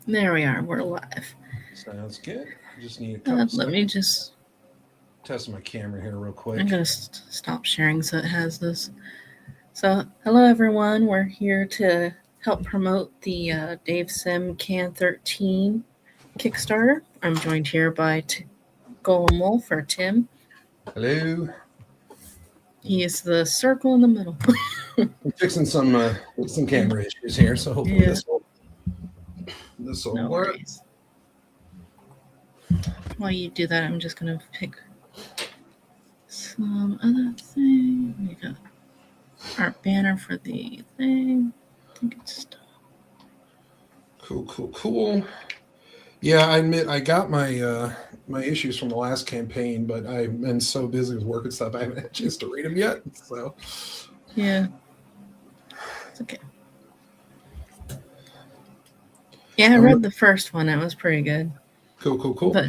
There we are. We're live. Sounds good. Just need a couple Let me seconds. just. Test my camera here real I'm quick. gonna stop sharing so it has this. So, hello everyone. We're here to help promote the Dave Sim Can 13 Kickstarter. I'm joined here by Golem Wolf or Tim. Hello. He is the circle in the middle. I'm fixing camera issues here, so hopefully Yeah, this will no work. worries. While you do that, I'm just gonna pick some other thing. We got our banner for the thing. I think it's Cool. Yeah, I admit I got my issues from the last campaign, but I've been so busy with work and stuff I haven't had a chance to read them yet. So yeah. It's okay. Yeah, I I'm read the first one. It was pretty good. cool. But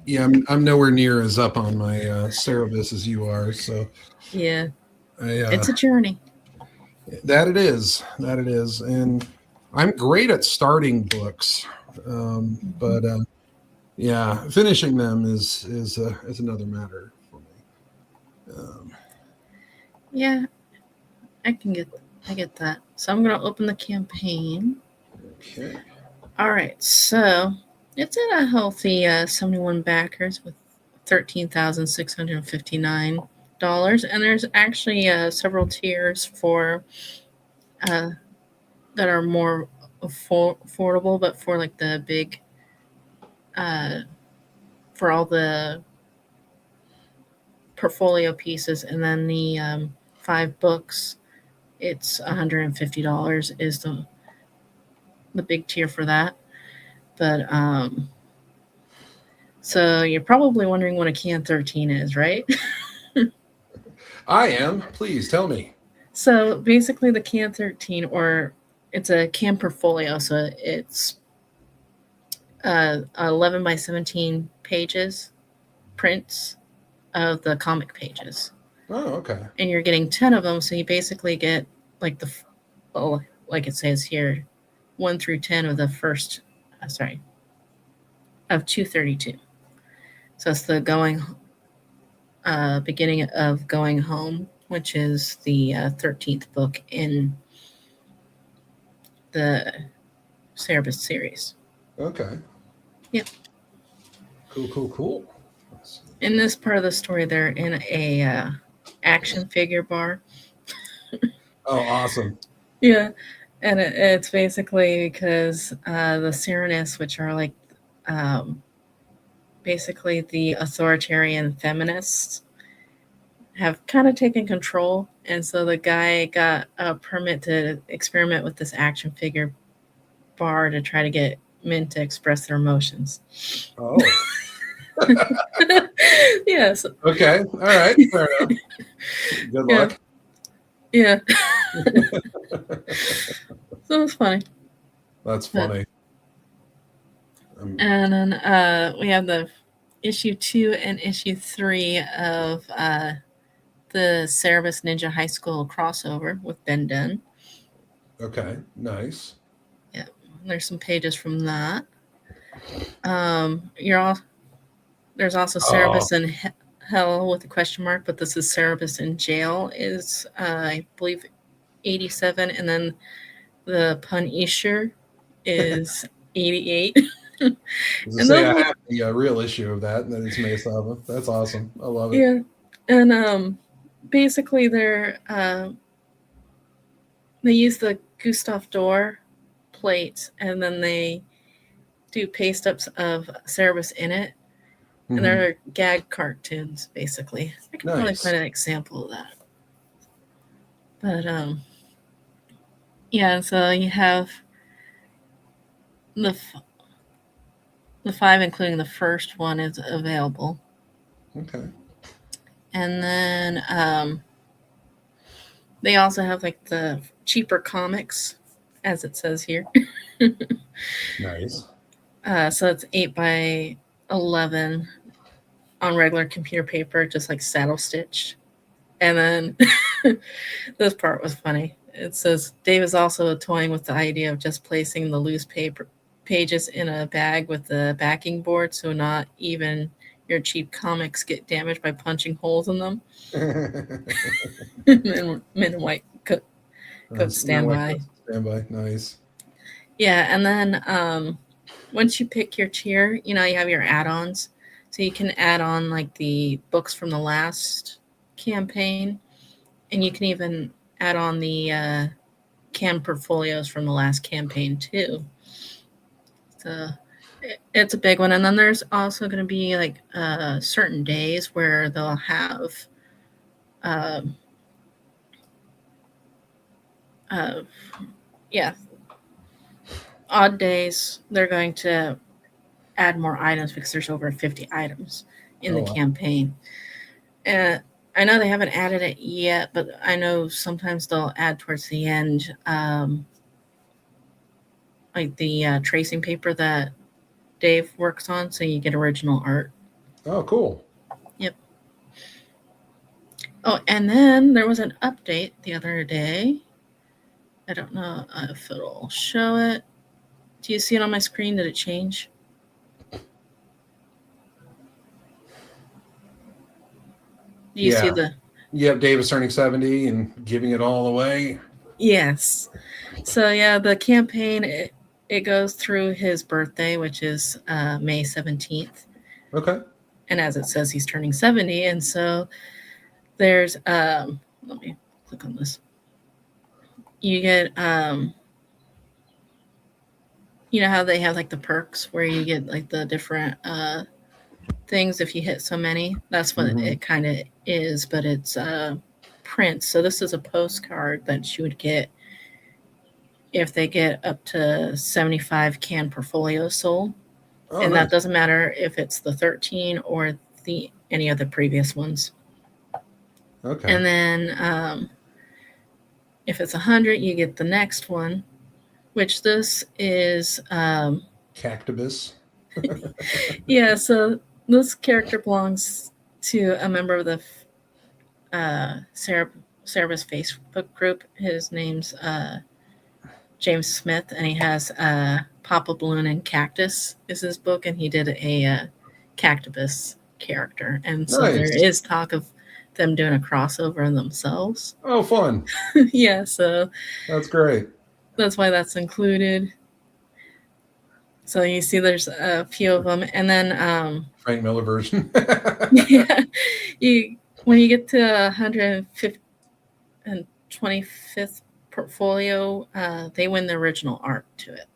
Yeah, I'm nowhere near as up on my Cerebus as you are, so yeah, I it's a journey. that it is, and I'm great at starting books, Mhm. but yeah, finishing them is another matter for me. Yeah, I get that. So I'm gonna open the campaign. Okay, All right, so it's at a healthy 71 backers with $13,659, and there's actually several tiers for uh, that are more affordable, but for like the big uh, for all the portfolio pieces, and then the 5 books, it's $150 is the big tier for that. But so you're probably wondering what a can 13 is, right? I am. Please tell me. So basically, the can 13, or it's a can portfolio, so it's 11 by 17 pages prints of the comic pages, Oh, okay. and you're getting 10 of them. So you basically get like oh, like it says here, 1 through 10 of the first, sorry, of 232. So it's the beginning of Going Home, which is the 13th book in the Cerebus series. Okay. Yep. Cool. Let's see. In this part of the story, they're in a action figure bar. Oh, awesome. Yeah, and it's basically because the Cyranists, which are like um, basically the authoritarian feminists, have kind of taken control, and so the guy got a permit to experiment with this action figure bar to try to get men to express their emotions. Oh, Yes, okay. All right. Fair enough. Good yeah, luck. yeah. So it's funny. That's But funny. Um, and then we have the issue 2 and issue 3 of the Cerebus Ninja High School crossover with Ben Dunn. okay. Nice. Yeah, there's some pages from that. You're all There's also Oh, Cerebus in Hell with a question mark, but this is Cerebus in Jail is I believe 87, and then the Punisher is 88. as I And say, those I look, have the real issue of that, and that it's May 7th. That's awesome. I love it. yeah, and basically they use the Gustav Doré plates, and then they do paste ups of Cerebus in it, and Hmm. they're gag cartoons basically. I could probably Nice. find an example of that, but yeah. So you have the the 5, including the first one, is available, Okay. and then they also have like the cheaper comics, as it says here. Nice. So it's 8 by 11 on regular computer paper, just like saddle stitch. And then this part was funny. it says Dave is also toying with the idea of just placing the loose paper pages in a bag with the backing board, so not even your cheap comics get damaged by punching holes in them. Men in white coats stand by. Stand by. Nice. Yeah, and then once you pick your tier, you have your add-ons. So you can add on like the books from the last campaign, and you can even add on the canned portfolios from the last campaign too. So it's a big one. And then there's also going to be like certain days where they'll have um, uh, yeah, odd days. They're going to add more items because there's over 50 items in the wow. campaign. And I know they haven't added it yet, but I know sometimes they'll add towards the end, like the tracing paper that Dave works on, so you get original art. Oh, cool. Yep. Oh, and then there was an update the other day. I don't know if it'll show it. Do you see it on my screen? Did it change? Do you see the... Yep, Dave is turning 70 and giving it all away. Yes. So, yeah, the campaign, it goes through his birthday, which is May 17th. Okay. And as it says, he's turning 70. And so there's, let me click on this. You get, you know how they have like the perks where you get like the different things if you hit so many? That's what it kind of is, but it's prints. So this is a postcard that you would get if they get up to 75 canned portfolios sold. Oh, and nice. that doesn't matter if it's the 13 or any of the previous ones. Okay. And then if it's 100, you get the next one, which this is Cactubus. yeah, so this character belongs to a member of the Cerebus Facebook group. His name's James Smith, and he has Papa Balloon and Cactus is his book, and he did a Cactubus character. And so there is talk of them doing a crossover in themselves. Oh, fun. Yeah, so that's great. That's why that's included. So you see there's a few of them. And then Frank Miller version. yeah, when you get to 125th portfolio, they win the original art to it.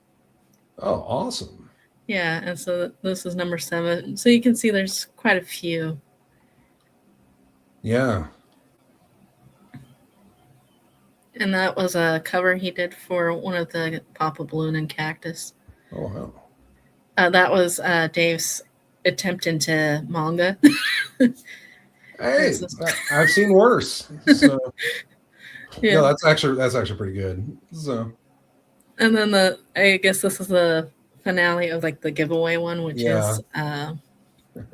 Oh, awesome. Yeah, and so this is number 7. So you can see there's quite a few. Yeah. And that was a cover he did for one of the Papa Balloon and Cactus. Oh, wow. That was Dave's attempt into manga. Hey, I've seen worse. So yeah, that's actually pretty good. So, and then I guess this is the finale of like the giveaway one, which is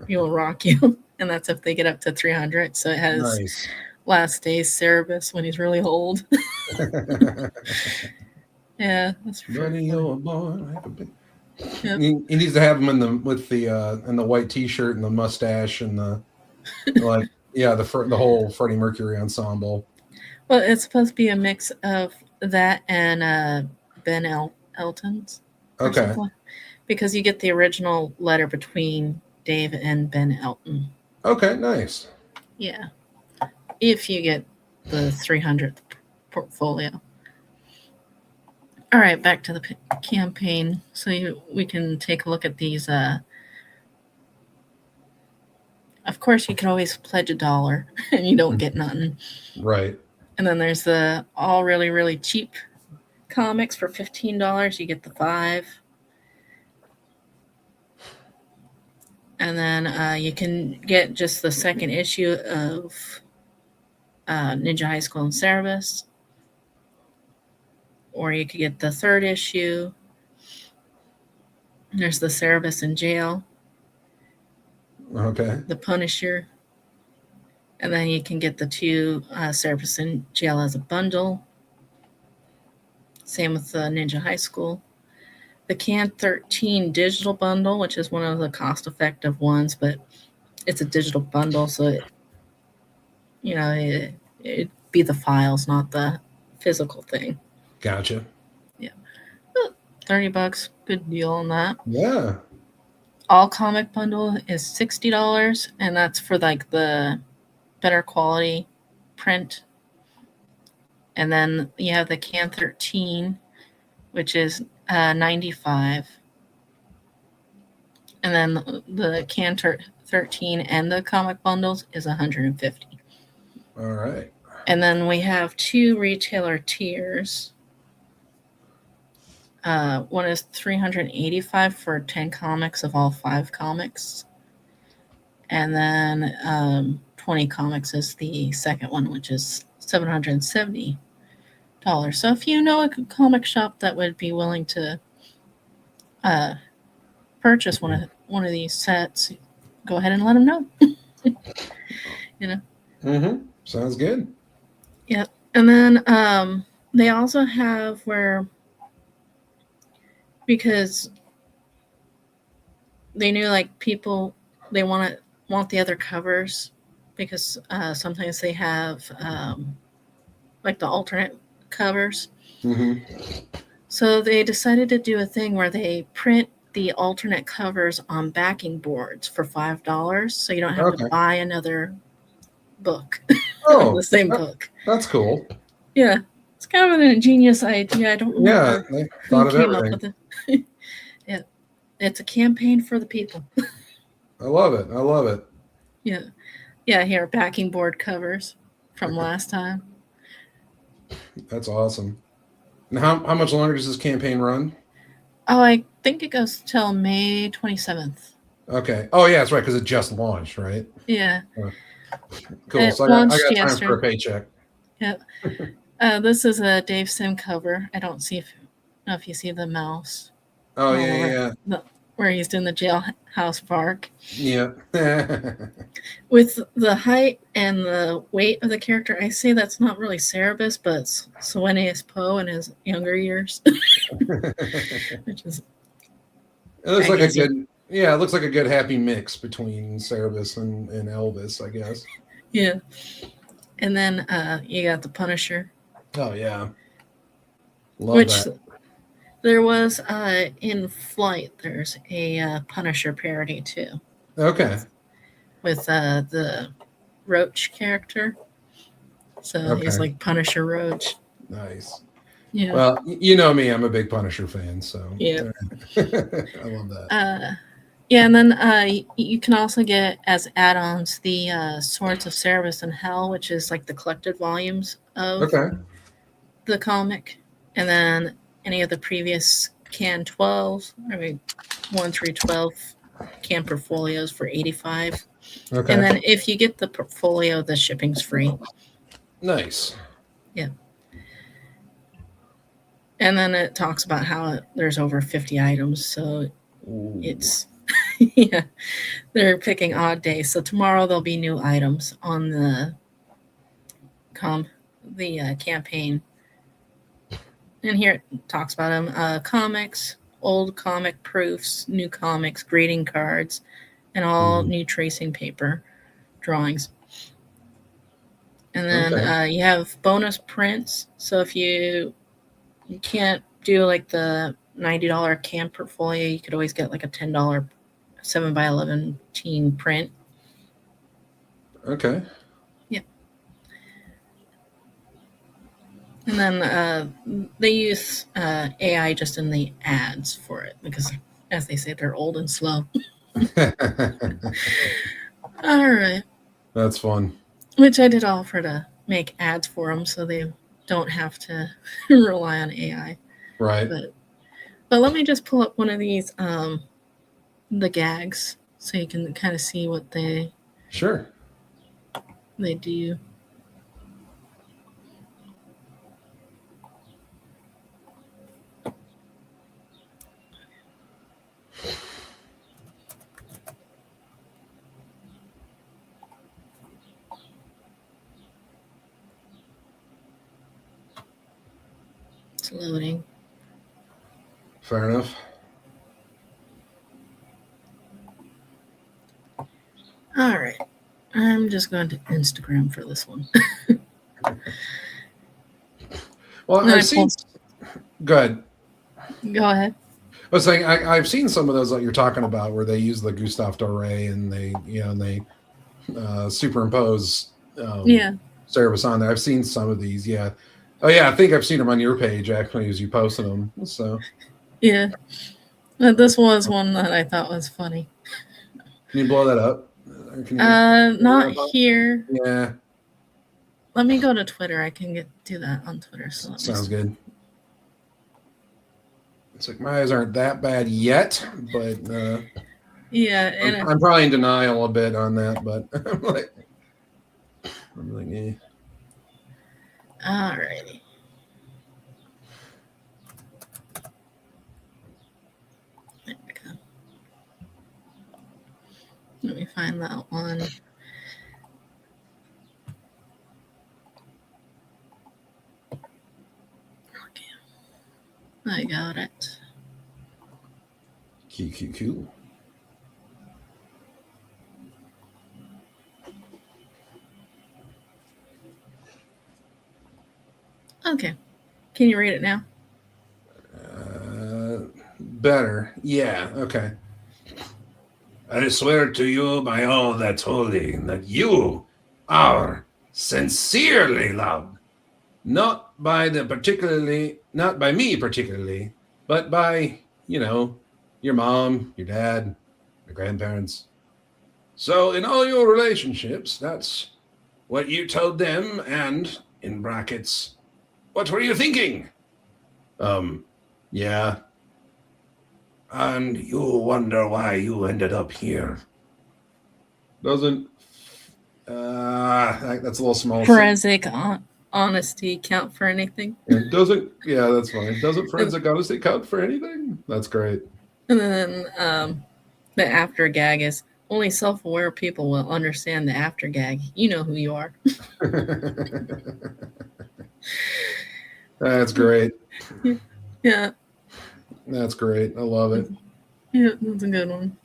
You'll Rock You, and that's if they get up to 300. So it has Last Days Cerebus when he's really old. Yeah, that's pretty. He needs to have him in the white T-shirt and the mustache and the the whole Freddie Mercury ensemble. Well, it's supposed to be a mix of that and Ben Elton's. Okay. Because you get the original letter between Dave and Ben Elton. Okay, nice. Yeah. If you get the 300th portfolio. All right, back to the campaign. So we can take a look at these. Of course, you can always pledge $1 and you don't get nothing. Right. And then there's the all really, really cheap comics for $15. You get the 5. And then you can get just the second issue of Ninja High School and Cerebus. Or you could get the 3rd issue. There's the Cerebus in Jail. Okay. The Punisher. And then you can get the 2 Cerebus in Jail as a bundle. Same with the Ninja High School. The Can 13 digital bundle, which is one of the cost-effective ones, but it's a digital bundle, so it'd be the files, not the physical thing. Gotcha. Yeah, but $30, good deal on that. Yeah. All comic bundle is $60, and that's for like the better quality print. And then you have the Can 13, which is $95. And then the Can 13 and the comic bundles is $150. All right. And then we have two retailer tiers. One is $385 for 10 comics of all 5 comics. And then 20 comics is the second one, which is $770. So if you know a comic shop that would be willing to purchase one of these sets, go ahead and let them know. Sounds good. Yep. And then they also have where, because they knew like people, they want the other covers, because sometimes they have like the alternate covers. So they decided to do a thing where they print the alternate covers on backing boards for $5, so you don't have to buy another book. The same book. That's cool. Yeah, it's kind of an ingenious idea. I don't remember who came up with it. Yeah, it's a campaign for the people. I love it. Yeah. Here, backing board covers from last time. That's awesome. Now, how much longer does this campaign run? Oh, I think it goes till May 27th. Okay. Oh, yeah, that's right, because it just launched, right? Yeah. Cool. So I got time for a paycheck. Yep. This is a Dave Sim cover. I don't know if you see the mouse. Oh, yeah. Where he's doing the jailhouse bark. Yeah. With the height and the weight of the character, I say that's not really Cerebus, but Sueneus Poe in his younger years. Which is. It looks like it looks like a good happy mix between Cerebus and Elvis, I guess. Yeah. And then you got the Punisher. Oh, yeah. Love that. There was in Flight, there's a Punisher parody too. Okay. With the Roach character. So he's like Punisher Roach. Nice. Yeah. Well, you know me, I'm a big Punisher fan, so yeah. I love that. Yeah, and then you can also get as add-ons the Swords of Cerebus and Hell, which is like the collected volumes of the comic, and then any of the previous Can 12, 1 through 12 Can portfolios for $85. Okay. And then if you get the portfolio, the shipping's free. Nice. Yeah. And then it talks about how there's over 50 items, so it's yeah, they're picking odd days. So tomorrow there'll be new items on the campaign. And here it talks about them: comics, old comic proofs, new comics, greeting cards, and all new tracing paper drawings. And then you have bonus prints. So if you can't do like the $90 Can portfolio, you could always get like a $10 7x11 teen print. Okay. Yeah. And then they use AI just in the ads for it because, as they say, they're old and slow. All right. That's fun. Which I did offer to make ads for them so they don't have to rely on AI. Right. But let me just pull up one of these, the gags, so you can kind of see what they do. It's loading. Fair enough. All right. I'm just going to Instagram for this one. Well, And I I've seen. Good. Go ahead. I was saying I've seen some of those that you're talking about where they use the Gustave Doré and they superimpose Yeah. service on there. I've seen some of these. Yeah. Oh yeah, I think I've seen them on your page actually as you posted them. So Yeah. But this was one that I thought was funny. can you blow that up? Can you Not here. Yeah. Let me go to Twitter. I can do that on Twitter. So Sounds good. It's like my eyes aren't that bad yet, but yeah, and I'm probably in denial a bit on that, but I'm like, eh. Alrighty. There we go. Let me find that one. Okay. I got it. Cool. Okay. Can you read it now? Better. Yeah. Okay. I swear to you by all that's holy that you are sincerely loved, not by me particularly, but by, your mom, your dad, your grandparents. So in all your relationships, that's what you told them, and in brackets, what were you thinking? Yeah. And you wonder why you ended up here. Doesn't that's a little small. Forensic honesty count for anything? It doesn't. Yeah, that's fine. Doesn't forensic honesty count for anything? That's great. And then the after gag is only self-aware people will understand the after gag. You know who you are. That's great. Yeah. That's great. I love it. Yeah, that's a good one.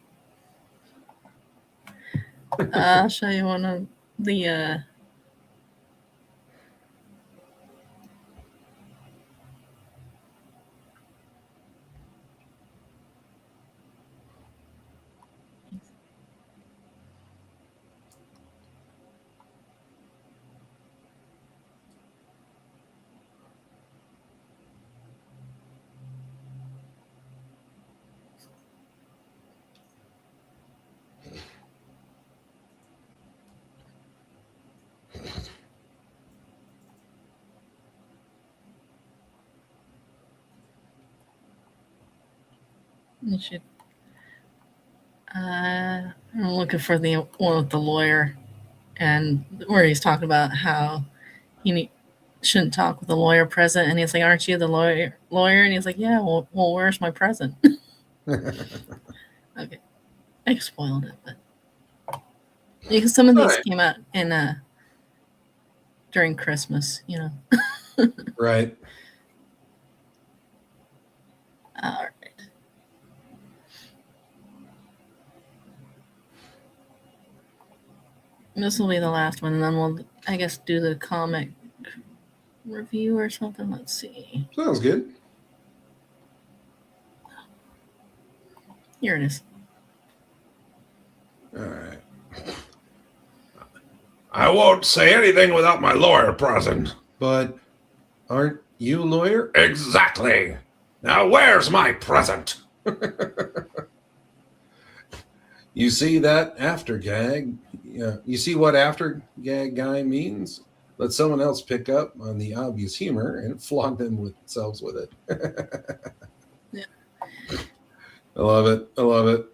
I'll show you one of the you should I'm looking for the one with the lawyer and where he's talking about how he shouldn't talk with the lawyer present, and he's like, aren't you the lawyer? And he's like, yeah, well where's my present? Okay. I spoiled it, but because some of these came out in during Christmas, Right. All right. This will be the last one, and then we'll, I guess, do the comic review or something. Let's see. Sounds good. Here it is. All right. I won't say anything without my lawyer present. But aren't you a lawyer? Exactly. Now where's my present? You see that after gag? Yeah. You see what after gag guy means? Let someone else pick up on the obvious humor and flog themselves with it. Yeah. I love it.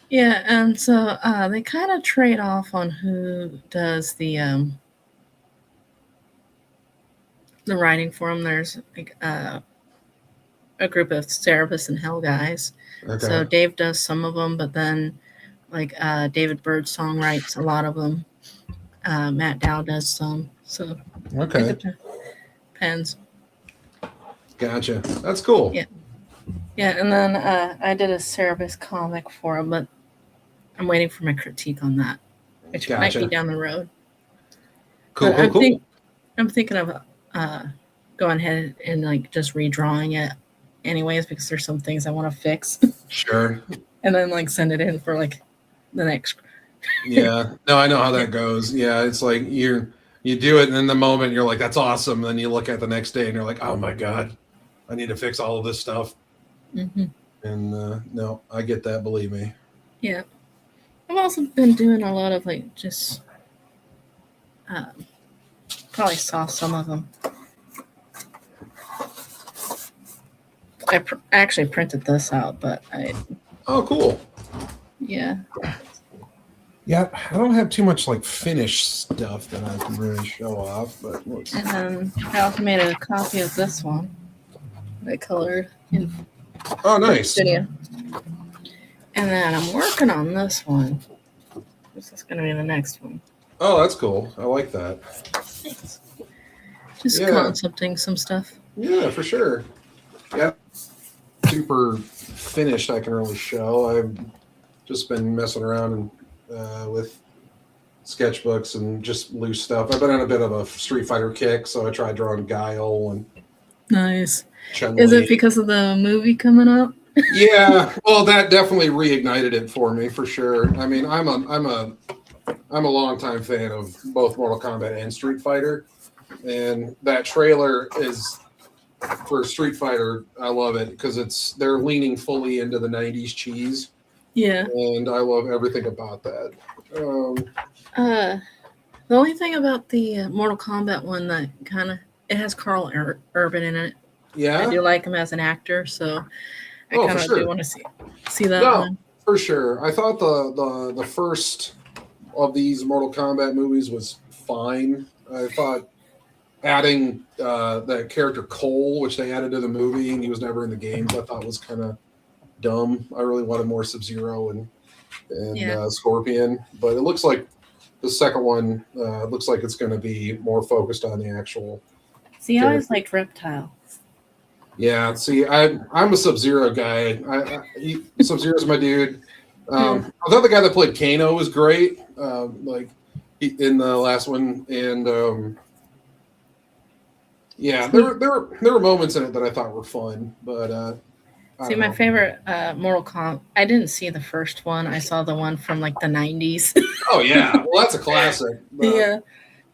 Yeah, and so they kind of trade off on who does the writing for them. There's like a group of Cerebus and Hell guys. Okay. So Dave does some of them, but then like David Birdsong writes a lot of them. Matt Dow does some. So okay, it depends. Gotcha. That's cool. Yeah. Yeah, and then I did a Cerebus comic for him, but I'm waiting for my critique on that, which might be Gotcha. down the road. Cool, But cool. I'm thinking of going ahead and like just redrawing it, anyways, because there's some things I want to fix, Sure. and then like send it in for like the next. Yeah. No, I know how that goes. Yeah, it's like you do it, and in the moment you're like, "That's awesome." And then you look at the next day, and you're like, "Oh my god, I need to fix all of this stuff." Mm-hmm. And no, I get that. Believe me. Yeah, I've also been doing a lot of like just probably saw some of them. I actually printed this out, but Oh, cool. yeah. Yeah, I don't have too much like finished stuff that I can really show off, but let's... And then I also made a copy of this one. I colored in Oh, nice. video. And then I'm working on this one. This is going to be the next one. Oh, that's cool. I like that. Thanks. Just Yeah. concepting some stuff. Yeah, for sure. Yeah. Super finished, I can really show. I've just been messing around with sketchbooks and just loose stuff. I've been on a bit of a Street Fighter kick, so I tried drawing Guile and Nice. Chun-Li. Is it because of the movie coming up? Yeah, well, that definitely reignited it for me, for sure. I mean, I'm a longtime fan of both Mortal Kombat and Street Fighter, and that trailer is for Street Fighter. I love it because they're leaning fully into the '90s cheese, Yeah. and I love everything about that. The only thing about the Mortal Kombat one that it has Carl Urban in it. I Yeah, do like him as an actor, so I Oh, kind for of sure. do want to see that No. one. for sure. I thought the first of these Mortal Kombat movies was fine. I thought adding that character Cole, which they added to the movie, and he was never in the games, I thought was kind of dumb. I really wanted more Sub-Zero and Yeah. Scorpion, but it looks like the second one looks like it's going to be more focused on the actual. See, I always liked Reptile. Yeah, see, I'm a Sub-Zero guy. Sub-Zero's my dude. I thought the guy that played Kano was great, in the last one, and yeah, there were moments in it that I thought were fun, but I See, don't my know. favorite Mortal Kombat. I didn't see the first one. I saw the one from like the 90s. Oh yeah, well that's a classic. But, yeah. yeah.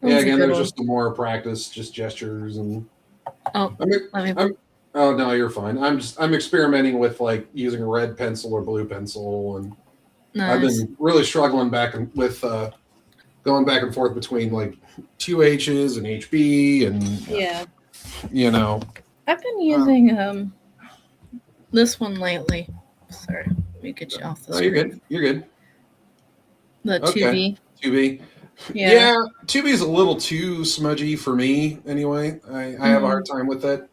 That was a Again, good there's one. just more practice, just gestures and. Oh, I mean, let me. oh no, you're fine. I'm experimenting with like using a red pencil or blue pencil, and I've Nice. been really struggling going back and forth between like 2H's and HB, and Yeah. I've I've been using this one lately. Sorry, let me get you off the Oh, screen. you're good. You're good. The Okay. 2B. 2B. Yeah. Yeah, 2B is a little too smudgy for me anyway. I have a hard time with it.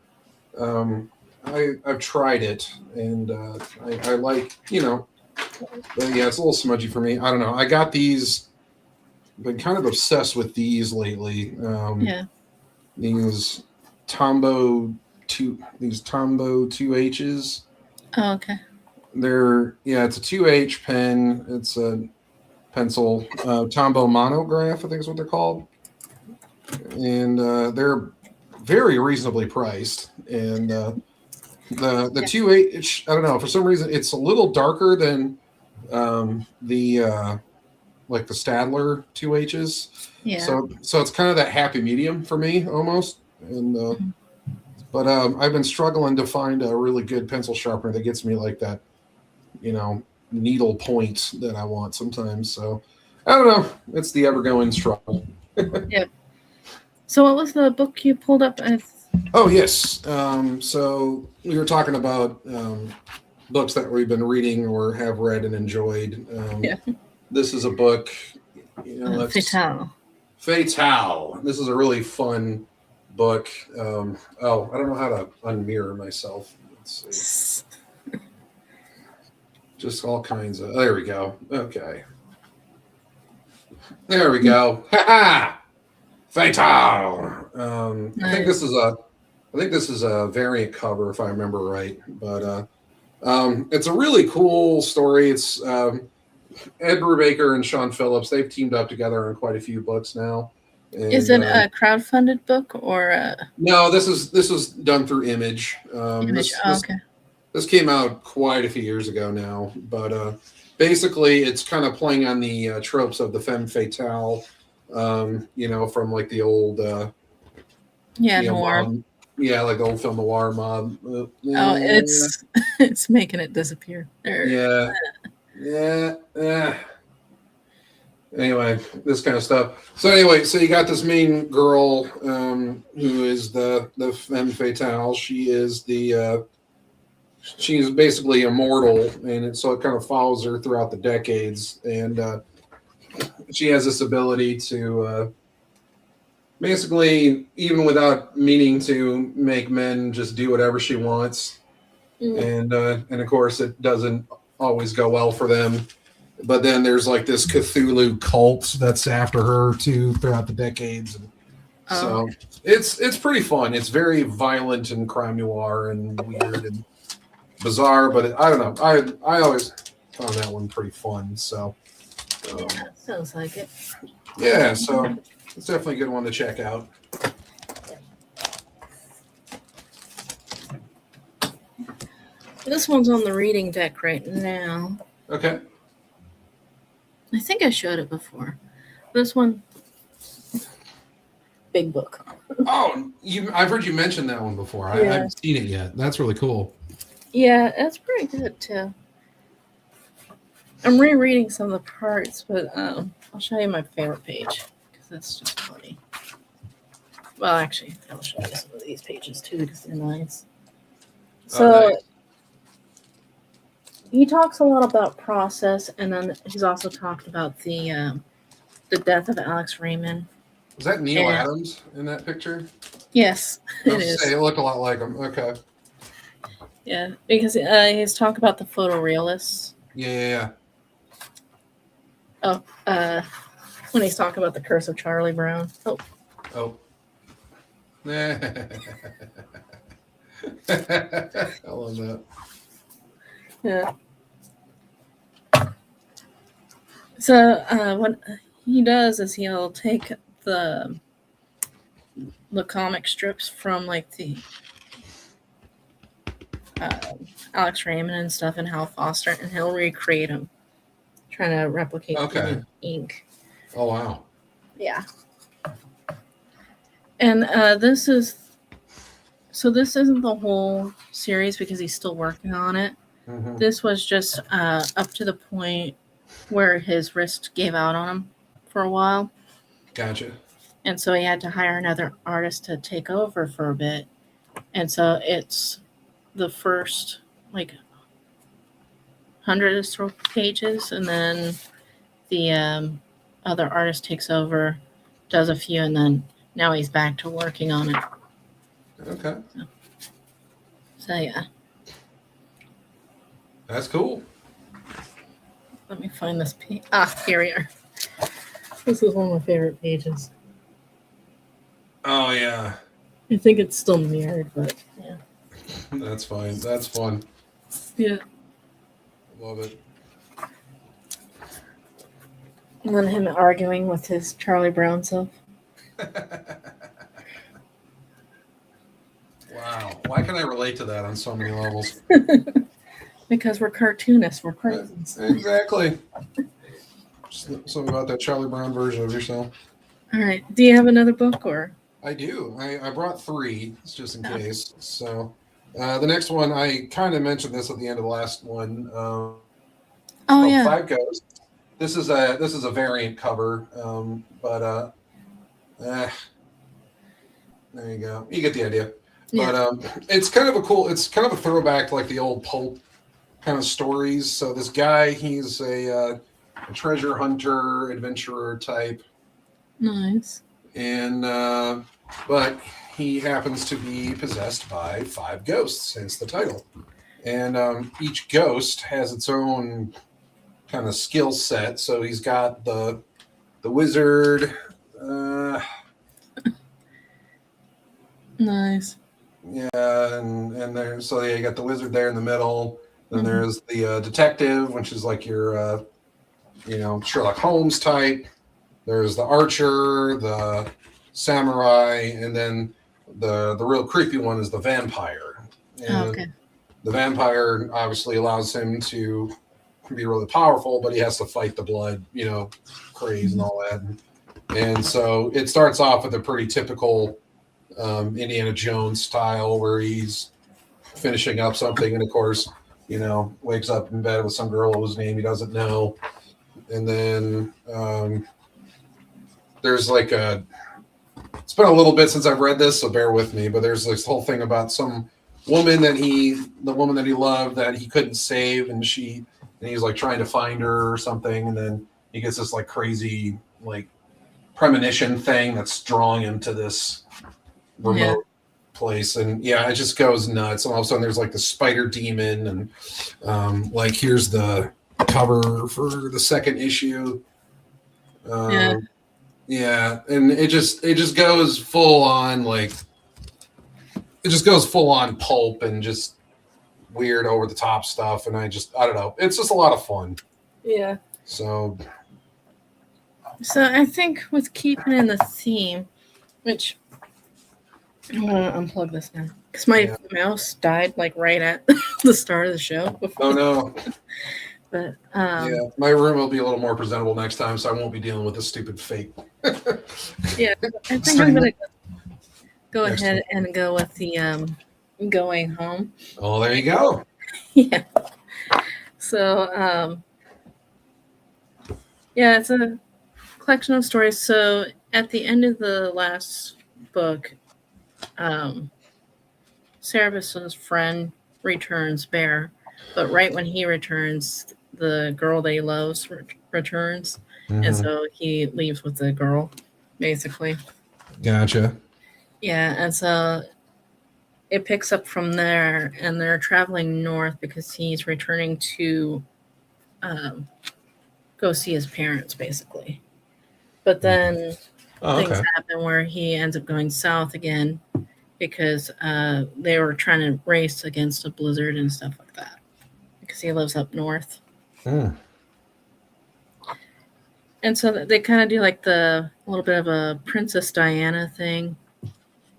I've tried it, and I like, but yeah, it's a little smudgy for me. I don't know. I got these, been kind of obsessed with these lately. Yeah. These Tombow 2H's. Oh, okay. It's a 2H pen. It's a pencil, Tombow monograph, I think is what they're called, and they're very reasonably priced. And the 2H, I don't know, for some reason it's a little darker than the Stadler 2H's. Yeah. So it's kind of that happy medium for me almost. And but I've been struggling to find a really good pencil sharpener that gets me like that, needle point that I want sometimes. So I don't know. It's the ever-going struggle. So, what was the book you pulled up? Oh yes. So we were talking about books that we've been reading or have read and enjoyed. Yeah. This is a book. Fatale. Fatale. This is a really fun book. I don't know how to unmirror myself. Let's see. Just all kinds of. There we go. Okay. There we go. Ha ha! Fatale. I think this is I think this is a variant cover, if I remember right. But it's a really cool story. It's Ed Brubaker and Sean Phillips. They've teamed up together on quite a few books now. Is And it a crowdfunded book or a no, this was done through Image. image? Oh, okay. This came out quite a few years ago now, but basically it's kind of playing on the tropes of the femme fatale, from like the old, Yeah, noir. mob, like the old film noir mob. Oh, it's making it disappear. Yeah. Anyway, this kind of stuff. So anyway, so you got this main girl who is the femme fatale. She's basically immortal, and so it kind of follows her throughout the decades. And she has this ability to basically, even without meaning to, make men just do whatever she wants. And of course, it doesn't always go well for them. But then there's like this Cthulhu cult that's after her too throughout the decades. So it's pretty fun. It's very violent and crime noir and weird and bizarre, but I don't know. I always found that one pretty fun. So sounds like it. Yeah, so it's definitely a good one to check out. This one's on the reading deck right now. Okay. I think I showed it before. This one, big book. Oh, I've heard you mention that one before. I haven't seen it yet. That's really cool. Yeah, it's pretty good too. I'm rereading some of the parts, but I'll show you my favorite page because that's just funny. Well, actually, I'll show you some of these pages too because they're nice. So he talks a lot about process, and then he's also talked about the death of Alex Raymond. Was that Neil Adams in that picture? Yes, it is. It looked a lot like him. Okay. Yeah, because he's talking about the photorealists. Yeah. Oh, when he's talking about the Curse of Charlie Brown. Oh. I love that. Yeah. So what he does is he'll take the comic strips from like the Alex Raymond and stuff and Hal Foster, and he'll recreate them, trying to replicate the ink. Oh wow! Yeah. And this isn't the whole series because he's still working on it. Mm-hmm. This was just up to the point where his wrist gave out on him for a while. Gotcha. And so he had to hire another artist to take over for a bit. And so it's the first like 100 or so pages, and then the other artist takes over, does a few, and then now he's back to working on it. Okay. So yeah. That's cool. Let me find this page. Here we are. This is one of my favorite pages. Oh yeah. I think it's still mirrored, but yeah. That's fine. That's fun. Yeah. Love it. And then him arguing with his Charlie Brown self. Wow. Why can I relate to that on so many levels? Because we're cartoonists. We're crazy. Exactly. Something about that Charlie Brown version of yourself. All right. Do you have another book or? I do. I brought 3 just in case. So the next one, I kind of mentioned this at the end of the last one. Yeah. 5 Ghosts. This is a variant cover, but there you go. You get the idea. Yeah. But it's kind of a throwback to like the old pulp kind of stories. So this guy, he's a treasure hunter, adventurer type. Nice. And but he happens to be possessed by 5 ghosts, hence the title. And each ghost has its own kind of skill set. So he's got the wizard. Nice. Yeah, and there, so yeah, you got the wizard there in the middle. Then Mhm. there's the detective, which is like your, Sherlock Holmes type. There's the archer, the samurai, and then the real creepy one is the vampire. Oh, And okay. the vampire obviously allows him to be really powerful, but he has to fight the blood, craze and all that. And so it starts off with a pretty typical Indiana Jones style where he's finishing up something, and of course, wakes up in bed with some girl whose name he doesn't know. And then there's like it's been a little bit since I've read this, so bear with me, but there's this whole thing about some woman the woman that he loved that he couldn't save, and he's like trying to find her or something, and then he gets this like crazy like premonition thing that's drawing him to this remote place, and yeah, it just goes nuts. And all of a sudden there's like the spider demon, and like here's the cover for the second issue. Yeah, and it just goes full on pulp and just weird over the top stuff, and I don't know, it's just a lot of fun. Yeah. So I think with keeping in the theme, which I'm gonna unplug this now because my mouse died like right at the start of the show. oh no. But Yeah, my room will be a little more presentable next time, so I won't be dealing with this stupid fake. yeah, I think I'm gonna go Next ahead and go with the going home. Oh, there you go. Yeah. So yeah, it's a collection of stories. So at the end of the last book, Cerebus's friend returns Bear, but right when he returns, the girl that he loves returns, and so he leaves with the girl, basically. Gotcha. Yeah, and so it picks up from there, and they're traveling north because he's returning to go see his parents, basically. But then things happen where he ends up going south again because they were trying to race against a blizzard and stuff like that because he lives up north. And so they kind of do like a little bit of a Princess Diana thing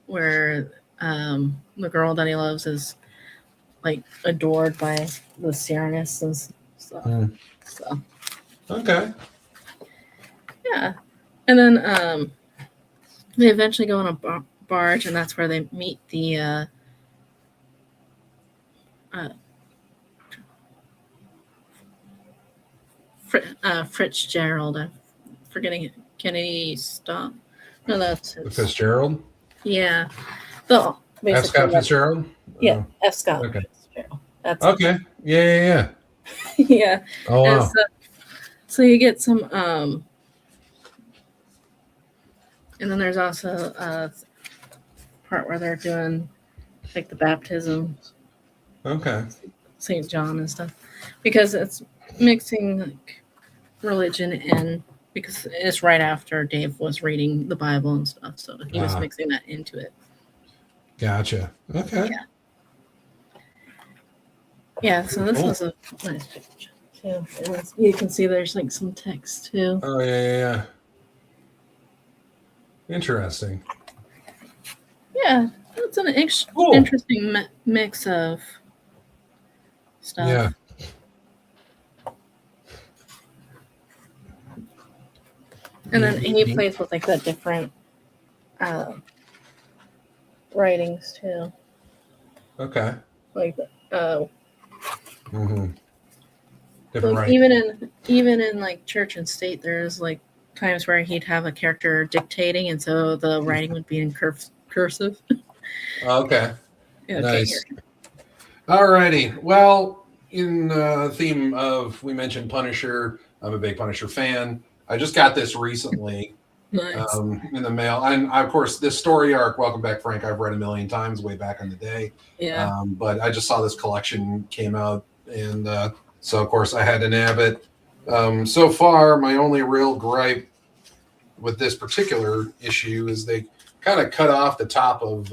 where the girl that he loves is like adored by the Serenus and stuff. So Okay. yeah, and then they eventually go on a barge, and that's where they meet the Fitzgerald. I'm forgetting it. Kennedy Stop. No, that's his. Fitzgerald. Yeah, the F. Scott Fitzgerald. Yeah, F. Scott Okay. Fitzgerald. That's Okay. Yeah. yeah. Oh And wow. so you get some and then there's also a part where they're doing like the baptism, Okay. St. John and stuff, because it's mixing like religion and because it's right after Dave was reading the Bible and stuff, so he was mixing that into it. Gotcha. Okay. Yeah, so this was a nice picture too. You can see there's like some text too. Oh yeah. Interesting. Yeah, it's an Cool. interesting mix of stuff. Yeah. And then he plays with like the different writings too. Okay. Like Different like writing. even in like Church and State, there's like times where he'd have a character dictating, and so the writing would be in cursive. Okay. Yeah, Nice. Alrighty. Well, in theme of we mentioned Punisher, I'm a big Punisher fan. I just got this recently Nice. in the mail, and of course, this story arc, Welcome Back, Frank, I've read a million times way back in the day. Yeah. But I just saw this collection came out, and so of course I had to nab it. So far, my only real gripe with this particular issue is they kind of cut off the top of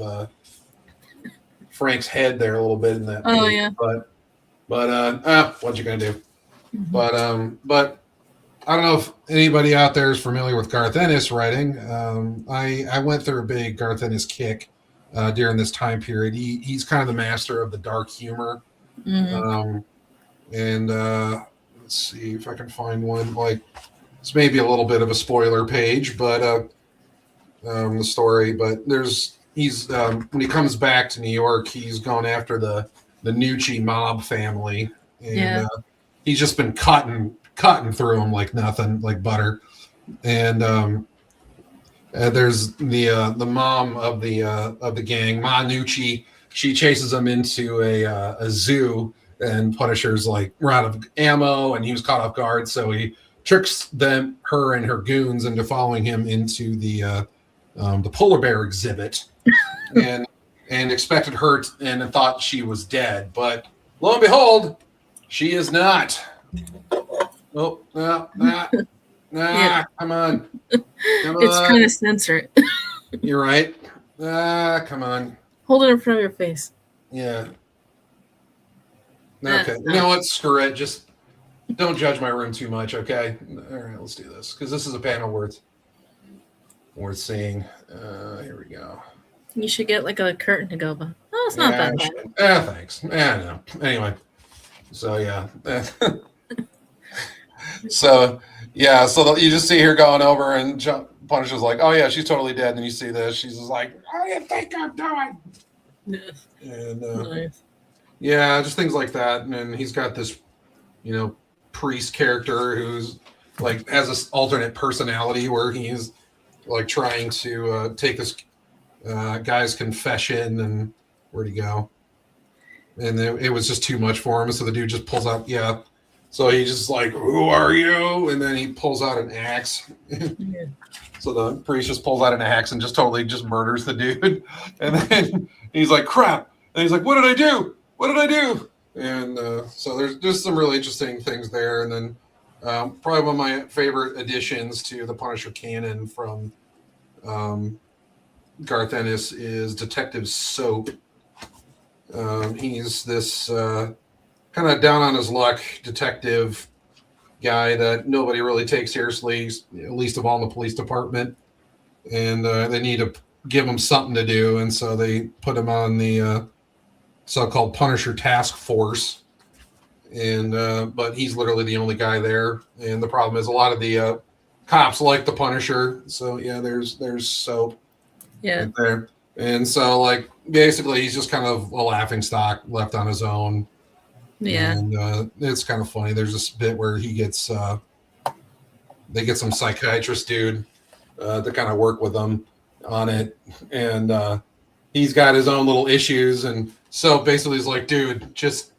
Frank's head there a little bit in that. Oh, page. yeah. But what you gonna do? But I don't know if anybody out there is familiar with Garth Ennis writing. I went through a big Garth Ennis kick during this time period. He's kind of the master of the dark humor. Mhm. Let's see if I can find one. Like, it's maybe a little bit of a spoiler page, but the story. But he's when he comes back to New York, he's going after the Nucci mob family, and Yeah. he's just been cutting through them like nothing, like butter. And there's the mom of the gang, Ma Nucci. She chases him into a zoo, and Punisher's like, we're out of ammo, and he was caught off guard, so he tricks her and her goons into following him into the polar bear exhibit, and expected her and thought she was dead, but lo and behold, she is not. Oh, nah, Yeah. come on. It's trying to censor it. You're right. Come on. Hold it in front of your face. Yeah. Okay. You know what? Screw it. Just don't judge my room too much, okay? All right, let's do this, because this is a panel worth seeing. Here we go. You should get like a curtain to go by. Oh, it's not that bad. Thanks. No. Anyway, so yeah. So you just see her going over, and Punisher's like, "Oh yeah, she's totally dead." And then you see this, she's just like, "What do you think I'm doing?" Yes. And Nice. yeah, just things like that. And then he's got this, priest character who's like has this alternate personality where he's like trying to take this guy's confession, and where'd he go? And it was just too much for him, so the dude just pulls out, so he just like, who are you? And then he pulls out an axe. Yeah. So the priest just pulls out an axe and just totally just murders the dude. And then he's like, crap. And he's like, what did I do? And so there's just some really interesting things there. And then probably one of my favorite additions to the Punisher canon from Garth Ennis is Detective Soap. He's this kind of down on his luck detective guy that nobody really takes seriously, least of all in the police department. And they need to give him something to do. And so they put him on the so-called Punisher Task Force. And but he's literally the only guy there. And the problem is a lot of the cops like the Punisher. So yeah, there's Soap. Yeah. Right there. And so like basically he's just kind of a laughing stock left on his own. Yeah. And it's kind of funny. There's this bit where he gets they get some psychiatrist dude to kind of work with them on it, and he's got his own little issues. And so basically he's like, dude, just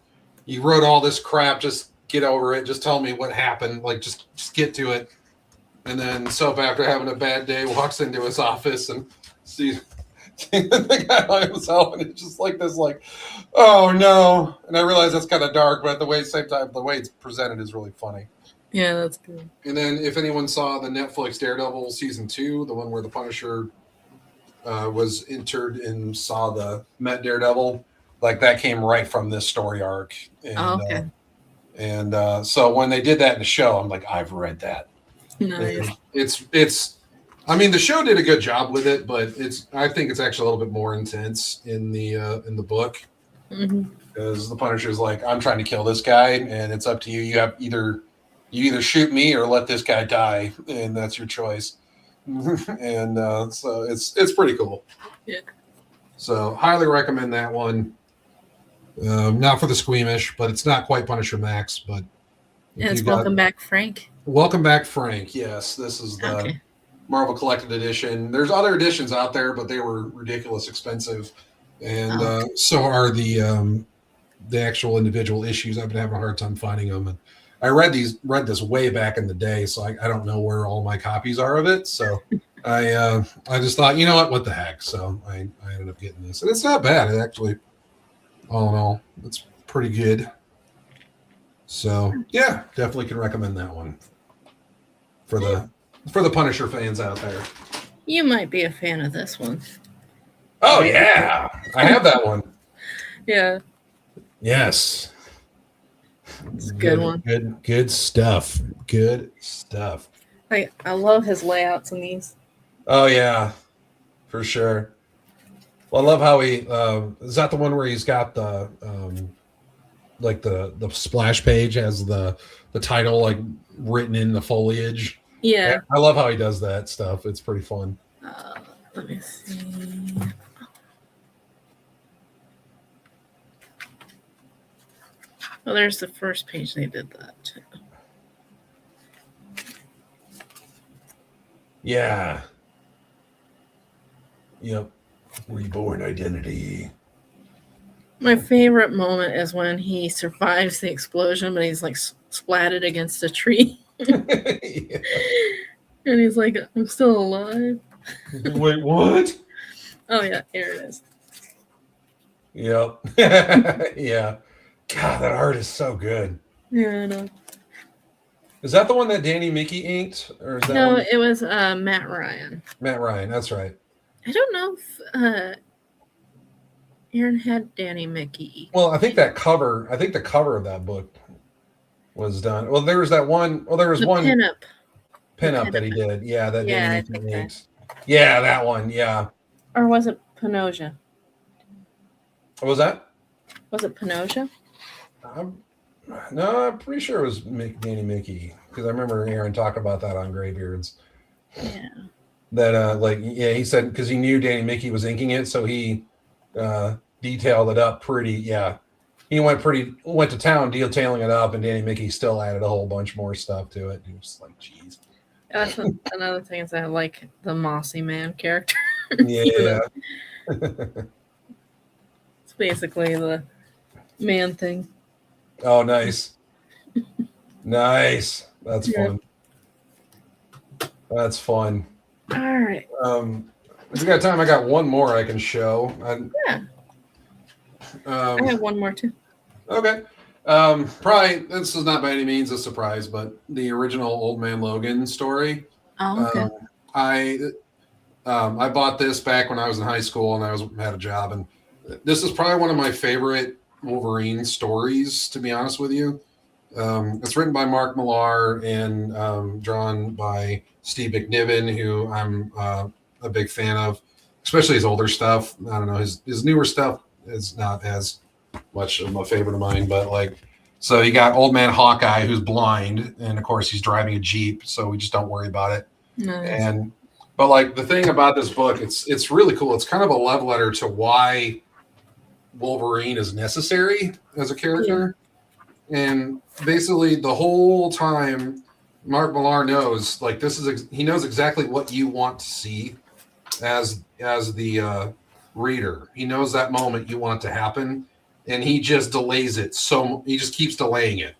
you wrote all this crap, just get over it, just tell me what happened, like just get to it. And then Soap, after having a bad day, walks into his office and sees the guy by himself, and it's just like this, like, oh no. And I realize that's kind of dark, but at same time, the way it's presented is really funny. Yeah, that's good. And then if anyone saw the Netflix Daredevil season 2, the one where the Punisher was entered and met Daredevil, like that came right from this story arc. And, okay. So when they did that in the show, I'm like, I've read that. Nice. It's I mean, the show did a good job with it, but I think it's actually a little bit more intense in the book, because the Punisher's like, I'm trying to kill this guy, and it's up to you. You have either shoot me or let this guy die, and that's your choice. And so it's pretty cool. Yeah. So highly recommend that one. Not for the squeamish, but it's not quite Punisher Max, but it's Welcome Back, Frank. Welcome Back, Frank. Yes, this is the Marvel Collected Edition. There's other editions out there, but they were ridiculous expensive, and so are the actual individual issues. I've been having a hard time finding them, and I read this way back in the day, so I don't know where all my copies are of it. So I just thought, you know what the heck? So I ended up getting this, and it's not bad. It actually, all in all, it's pretty good. So yeah, definitely can recommend that one for the Punisher fans out there. You might be a fan of this one. Oh yeah, I have that one. Yeah, Yes. it's a good one. Good stuff. Good stuff. I love his layouts in these. Oh yeah, for sure. Well, I love how he is that the one where he's got the like the splash page has the title like written in the foliage. Yeah. I love how he does that stuff. It's pretty fun. Let me see. Well, there's the first page they did that too. Yeah. Yep. Reborn identity. My favorite moment is when he survives the explosion, but he's like splatted against a tree. Yeah. And he's like, I'm still alive. Wait, what? Oh, yeah, here it is. Yep. Yeah. God, that art is so good. Yeah, I know. Is that the one that Danny Mickey inked? Or is that No, one? it was Matt Ryan. Matt Ryan, that's right. I don't know if Aaron had Danny Mickey. Well, I think the cover of that book was done. Well, there was that one. Well, there was one pinup that he did. Yeah, that Yeah, Danny Mickey inked. Yeah, that one. Yeah. Or was it Pinoja? What was that? Was it Pinoja? No, I'm pretty sure it was Danny Mickey because I remember Aaron talking about that on Graybeards. Yeah. That he said because he knew Danny Mickey was inking it, so he detailed it up pretty. Yeah, he went to town detailing it up, and Danny Mickey still added a whole bunch more stuff to it. He was like, "Geez." That's another thing is I like the Mossy Man character. Yeah. It's basically the man thing. Oh, nice. Nice. That's Yeah. fun. That's fun. All right. If we got time, I got one more I can show. Yeah. I have one more too. Okay. Probably this is not by any means a surprise, but the original Old Man Logan story. Oh, okay. I bought this back when I was in high school and I had a job, and this is probably one of my favorite Wolverine stories, to be honest with you. It's written by Mark Millar and drawn by Steve McNiven, who I'm a big fan of, especially his older stuff. I don't know, his newer stuff is not as much of a favorite of mine, but so you got Old Man Hawkeye, who's blind, and of course he's driving a Jeep, so we just don't worry about it. Nice. But the thing about this book, it's really cool. It's kind of a love letter to why Wolverine is necessary as a character. Yeah. And basically the whole time Mark Millar knows he knows exactly what you want to see as the reader. He knows that moment you want it to happen, and he just delays it. So he just keeps delaying it.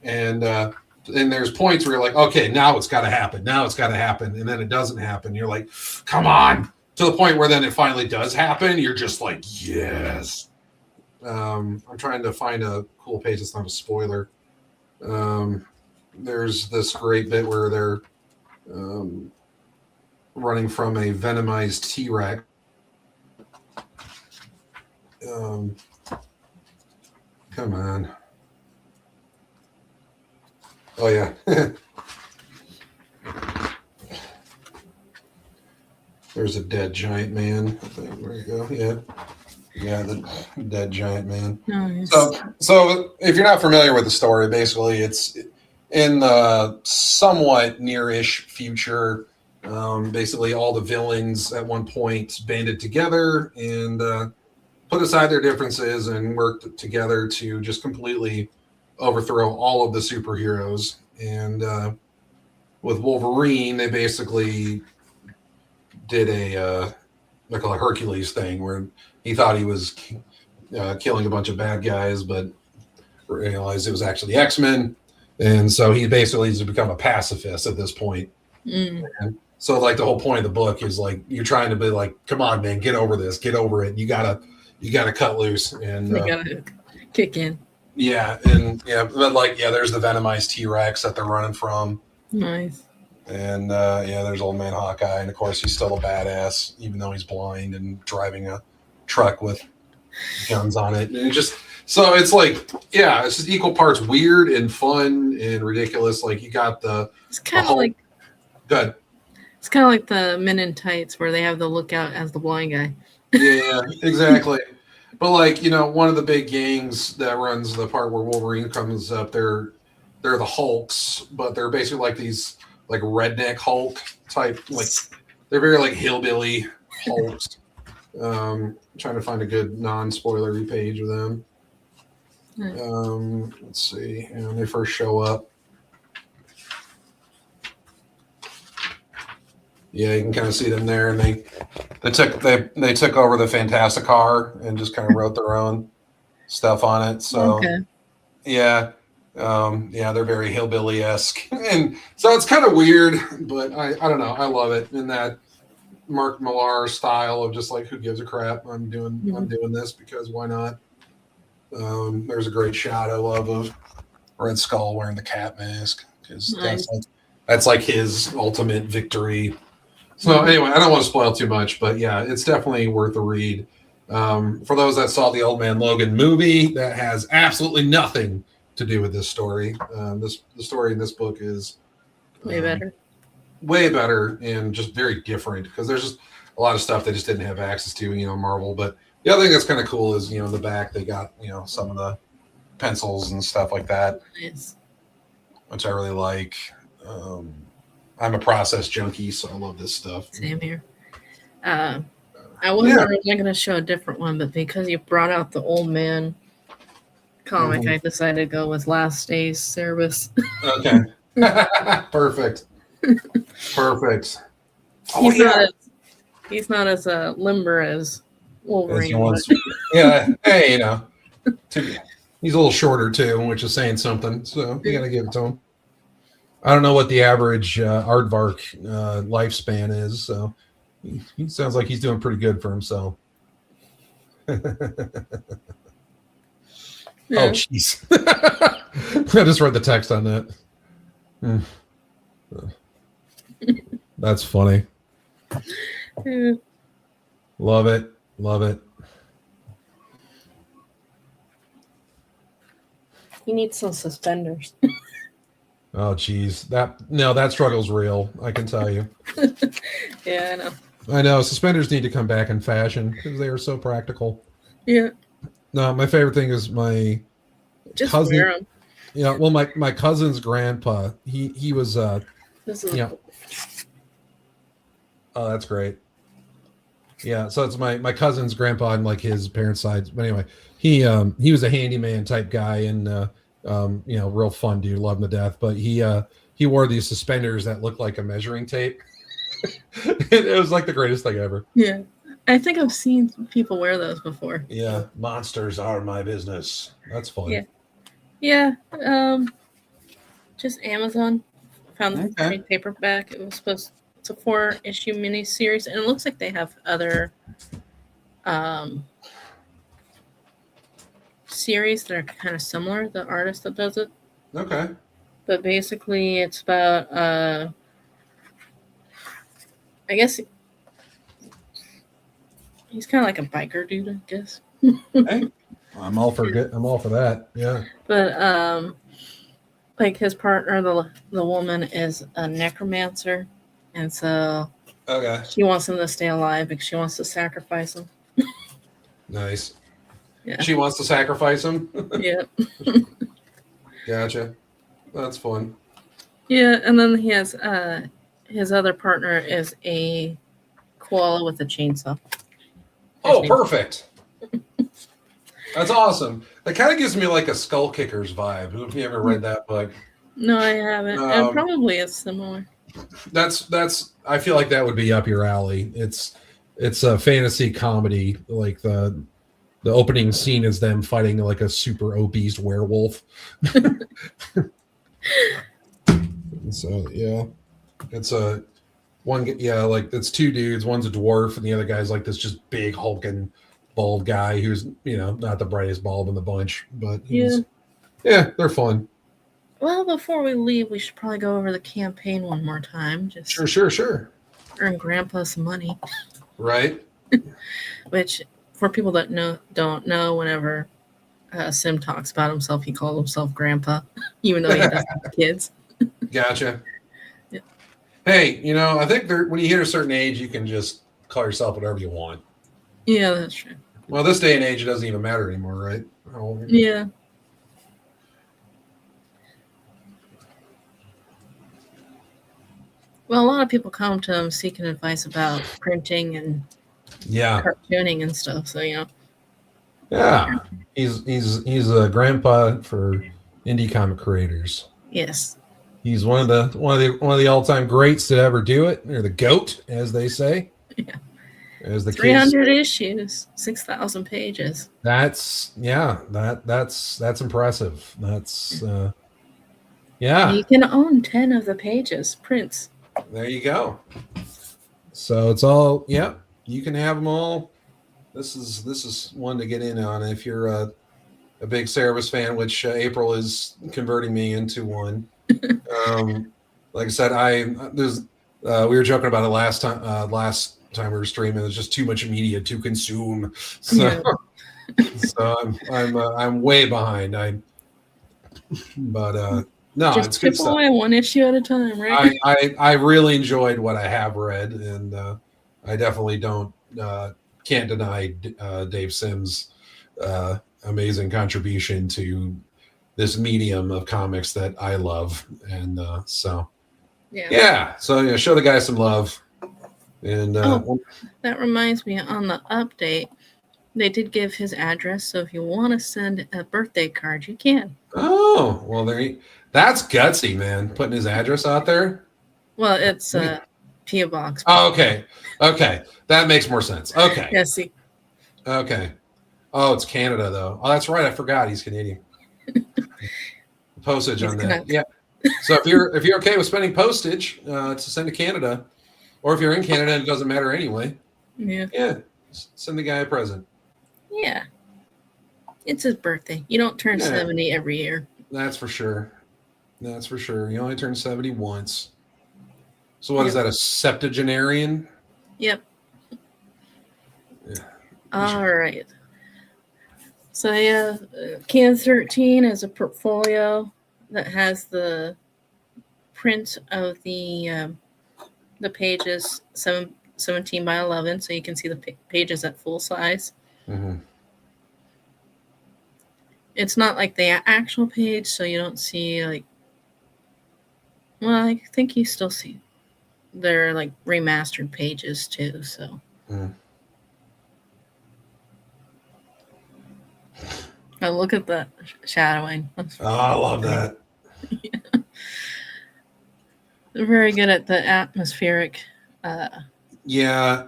And there's points where you're like, okay, now it's got to happen. And then it doesn't happen. You're like, come on. To the point where then it finally does happen. You're just like, yes. I'm trying to find a cool page that's not a spoiler. There's this great bit where they're running from a venomized T-Rex. Come on. Oh, yeah. There's a dead giant man. Where you go? Yeah, the dead giant man. Nice. So if you're not familiar with the story, basically it's in the somewhat near-ish future. Basically, all the villains at one point banded together and put aside their differences and worked together to just completely overthrow all of the superheroes. And with Wolverine, they basically did a Hercules thing where he thought he was killing a bunch of bad guys, but realized it was actually X-Men. And so he basically has become a pacifist at this point. Mm. And so the whole point of the book is you're trying to be like, come on, man, get over this, get over it. You gotta cut loose and you gotta kick in. Yeah, and but there's the venomized T-Rex that they're running from. Nice. And there's Old Man Hawkeye, and of course he's still a badass, even though he's blind and driving a truck with guns on it. And it just so it's like, yeah, it's just equal parts weird and fun and ridiculous. Like you got It's kind of whole- like good. it's kind of like the Men in Tights where they have the lookout as the blind guy. Yeah, exactly. But like, one of the big gangs that runs the part where Wolverine comes up, they're the Hulks, but they're basically like these like redneck Hulk type, like they're very like hillbilly Hulks. Trying to find a good non-spoilery page of them. Let's see. And when they first show up. Yeah, you can kind of see them there, and they took over the Fantastic Car and just kind of wrote their own stuff on it. So Okay. yeah, they're very hillbilly-esque, and so it's kind of weird, but I don't know, I love it in that Mark Millar style of just like, who gives a crap? I'm doing this because why not? There's a great shot I love of Red Skull wearing the cat mask because Nice. that's like his ultimate victory. So anyway, I don't want to spoil too much, but yeah, it's definitely worth a read. For those that saw the Old Man Logan movie, that has absolutely nothing to do with this story. The story in this book is Way better, and just very different because there's just a lot of stuff they just didn't have access to, Marvel. But the other thing that's kind of cool is, in the back they got, some of the pencils and stuff like that, Nice. which I really like. I'm a process junkie, so I love this stuff. Same here. I was originally going to show a different one, but because you brought out the Old Man comic, I decided to go with Last Day's Service. Okay. Perfect. Oh, He's not as limber as Wolverine. Yeah. Hey, he's a little shorter too, which is saying something. So you got to give it to him. I don't know what the average Aardvark lifespan is, so he sounds like he's doing pretty good for himself. Yeah. Oh, jeez. I just read the text on that. That's funny. Yeah. Love it. He needs some suspenders. Oh, geez. That struggle's real. I can tell you. Yeah, I know. I know. Suspenders need to come back in fashion because they are so practical. Yeah. No, my favorite thing is my Just cousin. wear them. Yeah, well, my cousin's grandpa. He was. This is Oh, that's great. Yeah, so it's my cousin's grandpa on like his parents' side. But anyway, he was a handyman type guy and real fun dude, love him to death. But he wore these suspenders that looked like a measuring tape. It was like the greatest thing ever. Yeah. I think I've seen people wear those before. Yeah, monsters are my business. That's fun. Yeah. Yeah. Just Amazon. Found the trade paperback. It's a 4-issue miniseries, and it looks like they have other series that are kind of similar. The artist that does it. Okay. But basically, it's about I guess he's kind of like a biker dude, I guess. Hey, I'm all for that. Yeah. But like his partner, the woman is a necromancer, and so she wants him to stay alive because she wants to sacrifice him. Nice. Yeah. She wants to sacrifice him. Yeah. Gotcha. That's fun. Yeah, and then he has his other partner is a koala with a chainsaw. Oh, perfect. That's awesome. That kind of gives me like a Skull Kickers vibe. Have you ever read that book? No, I haven't. And probably is similar. That's. I feel like that would be up your alley. It's a fantasy comedy. Like the opening scene is them fighting like a super obese werewolf. So yeah, it's it's two dudes. One's a dwarf, and the other guy's like this just big hulking bald guy who's not the brightest bulb in the bunch, but they're fun. Well, before we leave, we should probably go over the campaign one more time. Just Sure. earn Grandpa some money. Right. Which for people that don't know, whenever Sim talks about himself, he calls himself Grandpa, even though he doesn't have kids. Gotcha. Yeah. Hey, I think when you hit a certain age, you can just call yourself whatever you want. Yeah, that's true. Well, this day and age, it doesn't even matter anymore, right? Oh, Yeah. Well, a lot of people come to him seeking advice about printing and yeah, cartooning and stuff. So yeah. He's a grandpa for indie comic creators. yes, He's one of the all-time greats to ever do it, or the GOAT, as they say. Yeah. As the 300 issues, 6,000 pages. That's impressive. That's yeah. You can own 10 of the pages, prints. There you go. So it's all you can have them all. This is one to get in on if you're a big Cerebus fan, which April is converting me into one. Like I said, we were joking about it last time we were streaming. There's just too much media to consume, so so I'm way behind. No, just it's good chip stuff. away one issue at a time, right? I really enjoyed what I have read, and I definitely can't deny Dave Sims' amazing contribution to this medium of comics that I love, and so show the guy some love. And that reminds me, on the update, they did give his address, so if you want to send a birthday card, you can. Oh, well, that's gutsy, man. Putting his address out there. Well, it's a P.O. box. Oh, okay, that makes more sense. Okay, Yeah, see. okay. Oh, it's Canada though. Oh, that's right. I forgot he's Canadian. Postage on that. Connected. Yeah. So if you're okay with spending postage to send to Canada, or if you're in Canada and it doesn't matter anyway, Yeah. send the guy a present. Yeah. It's his birthday. You don't turn 70 every year. That's for sure. That's for sure. You only turn 70 once. So what is that, a septuagenarian? Yep. Yeah. All right. So Can 13 is a portfolio that has the print of the pages 17 by 11, so you can see the pages at full size. Mm-hmm. It's not like the actual page, so you don't see I think you still see they're like remastered pages too. So. Mm. Oh, look at the shadowing. Oh, I love that. They're very good at the atmospheric. Yeah,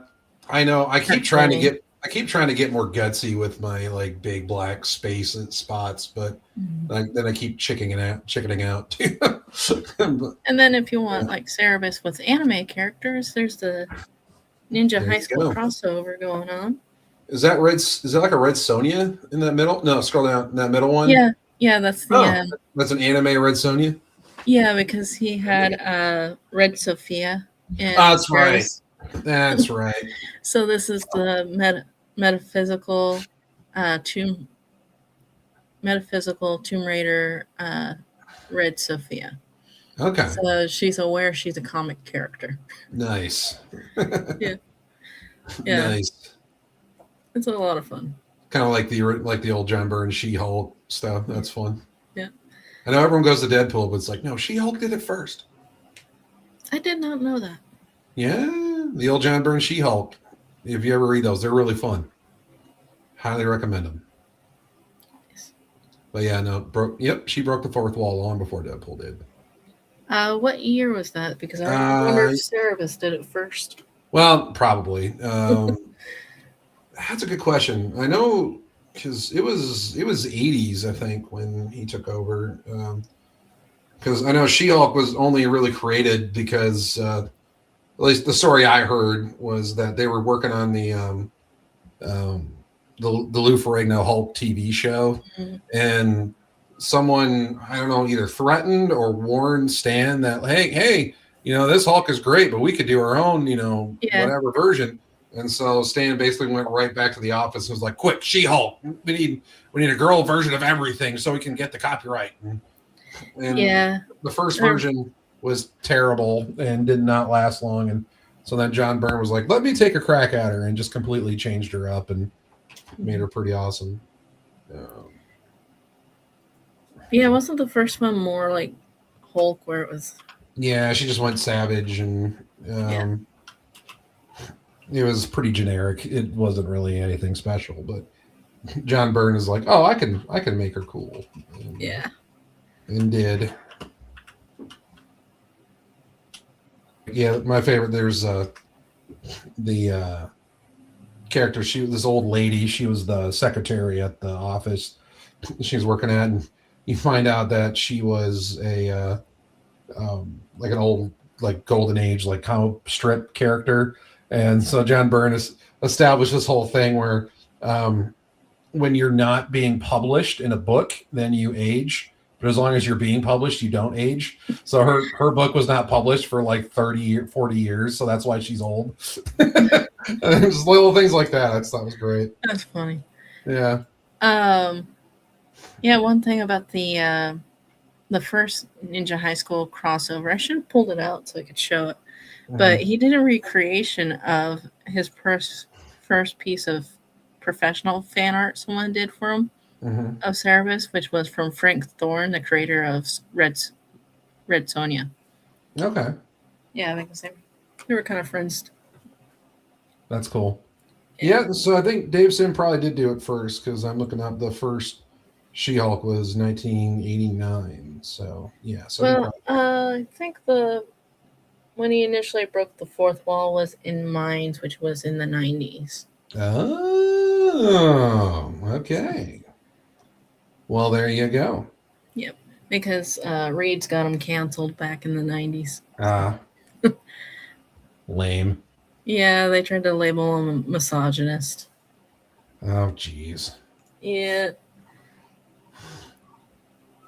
I know. I keep trying to get more gutsy with my like big black space and spots, but then I keep chickening out. And then if you want like Cerebus with anime characters, there's the Ninja High School crossover going on. Is that like a Red Sonja in that middle? No, scroll down. That middle one. Yeah, that's the. That's an anime Red Sonja. Yeah, because he had Red Sophia. That's right. That's right. So this is the metaphysical Tomb Raider Red Sophia. Okay. So she's aware she's a comic character. Nice. Yeah. Nice. It's a lot of fun. Kind of like the old John Byrne She-Hulk stuff. That's fun. Yeah. I know everyone goes to Deadpool, but it's like, no, She-Hulk did it first. I did not know that. Yeah, the old John Byrne She-Hulk. If you ever read those, they're really fun. Highly recommend them. Yes. But yeah, no, she broke the fourth wall long before Deadpool did. What year was that? Because I wonder if Cerebus did it first. Well, probably. That's a good question. I know because it was 80s, I think, when he took over. Because I know She-Hulk was only really created because, at least the story I heard was that they were working on the Lou Ferrigno Hulk TV show, and someone, I don't know, either threatened or warned Stan that, hey, this Hulk is great, but we could do our own, whatever version. And so Stan basically went right back to the office and was like, "Quick, She-Hulk! We need a girl version of everything so we can get the copyright." And Yeah. the first version was terrible and did not last long. And so then John Byrne was like, "Let me take a crack at her," and just completely changed her up and made her pretty awesome. Yeah, wasn't the first one more like Hulk, where it was? Yeah, she just went savage, and it was pretty generic. It wasn't really anything special, but John Byrne is like, "Oh, I can make her cool." And did. Yeah, my favorite. There's the character. This old lady. She was the secretary at the office she was working at, and you find out that she was a like an old like golden age like comic strip character. And so John Byrne has established this whole thing where when you're not being published in a book, then you age. But as long as you're being published, you don't age. So her book was not published for like 40 years. So that's why she's old. And just little things like that. I just thought was great. That's funny. Yeah. Yeah, one thing about the first Ninja High School crossover, I should have pulled it out so I could show it. But he did a recreation of his first piece of professional fan art someone did for him of Cerebus, which was from Frank Thorne, the creator of Red Sonja. Okay. Yeah, I think they were kind of friends. That's cool. Yeah, so I think Dave Sim probably did do it first because I'm looking up the first She-Hulk was 1989. So yeah. So well, I think when he initially broke the fourth wall was in Minds, which was in the 90s. Oh, okay. Well, there you go. Yep, because Reed's got him canceled back in the 90s. Lame. Yeah, they tried to label him a misogynist. Oh, jeez. Yeah.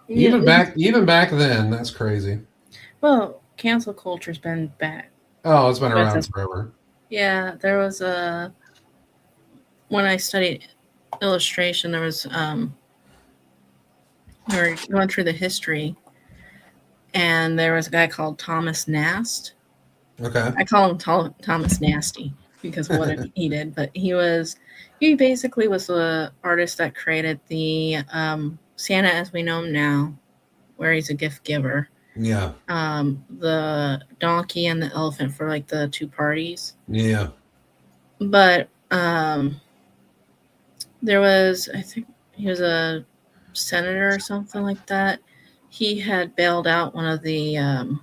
Even back then, that's crazy. Well, cancel culture's been back. Oh, it's been around forever. Yeah, there was when I studied illustration, there was we were going through the history, and there was a guy called Thomas Nast. Okay. I call him Thomas Nasty because of what he did, but he basically was the artist that created the Santa as we know him now, where he's a gift giver. Yeah. The donkey and the elephant for like the two parties. Yeah. But there was, I think he was a senator or something like that. He had bailed out one of the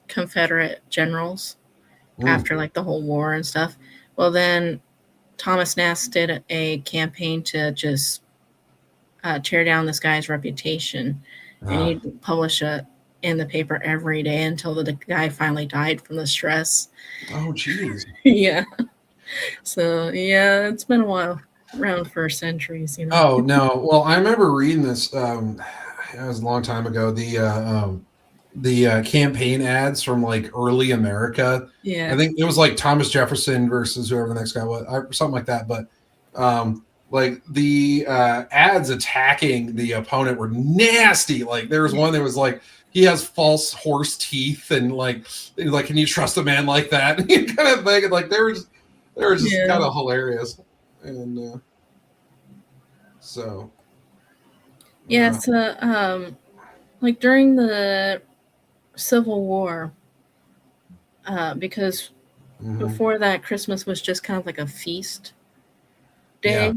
Confederate generals after like the whole war and stuff. Well, then Thomas Nast did a campaign to just tear down this guy's reputation, and he'd publish it in the paper every day until the guy finally died from the stress. Oh, jeez. Yeah. So yeah, it's been a while, around for centuries, you know. Oh no. Well, I remember reading this. It was a long time ago. The campaign ads from like early America. Yeah. I think it was like Thomas Jefferson versus whoever the next guy was, something like that. But like the ads attacking the opponent were nasty. Like there was one that was like, he has false horse teeth and like can you trust a man like that? Kind of thing. And like they were just kind of hilarious. And so yeah, so like during the Civil War, because before that, Christmas was just kind of like a feast day.